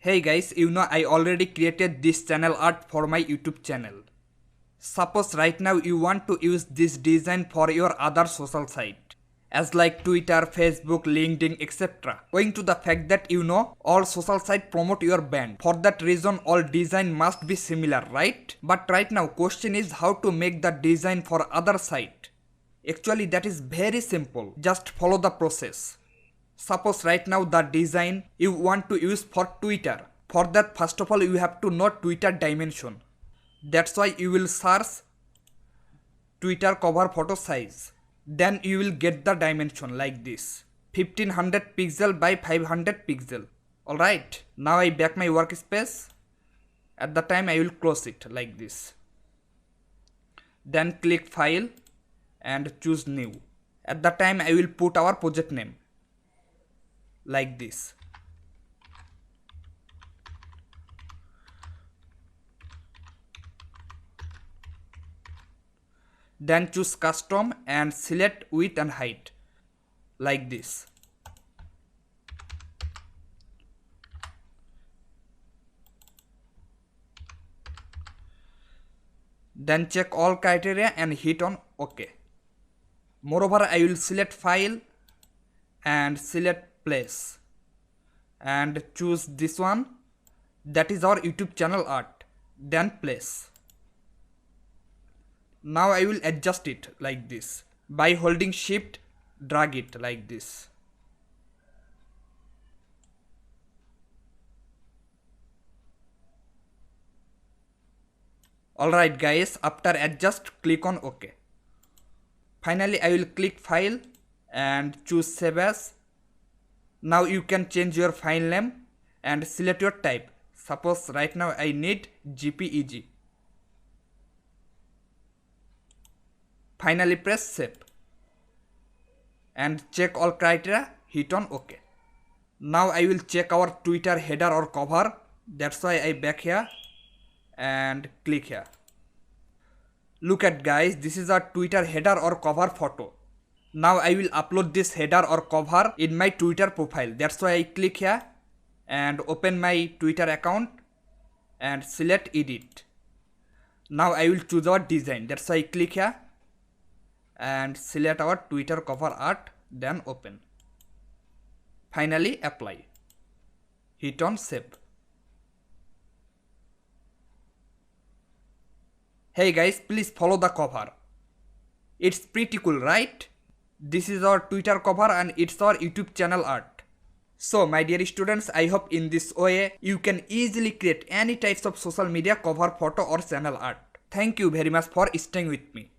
Hey guys, I already created this channel art for my YouTube channel. Suppose right now you want to use this design for your other social site as like Twitter, Facebook, LinkedIn, etc. Owing to the fact that all social sites promote your brand. For that reason all design must be similar, right? But right now question is how to make the design for other site. Actually that is very simple. Just follow the process. Suppose right now the design you want to use for Twitter. For that first of all you have to know Twitter dimension. That's why you will search Twitter cover photo size. Then you will get the dimension like this. 1500 pixel by 500 pixel. Alright. Now I back my workspace. At the time I will close it like this. Then click file and choose new. At the time I will put our project name. Like this. Then choose custom and select width and height like this. Then check all criteria and hit on OK. Moreover, I will select file and select place and choose this one, that is our YouTube channel art. Then place. Now I will adjust it like this by holding shift, drag it like this. Alright guys, after adjust click on OK. Finally I will click file and choose save as. Now you can change your file name and select your type. Suppose right now I need JPEG. Finally press save and check all criteria, hit on OK. Now I will check our Twitter header or cover. That's why I back here and click here. Look at guys, this is our Twitter header or cover photo. Now I will upload this header or cover in my Twitter profile. That's why I click here and open my Twitter account and select edit. Now I will choose our design. That's why I click here and select our Twitter cover art, then open. Finally apply. Hit on save. Hey guys, please follow the cover. It's pretty cool, right? This is our Twitter cover and it's our YouTube channel art. So my dear students, I hope in this way you can easily create any types of social media cover photo or channel art. Thank you very much for staying with me.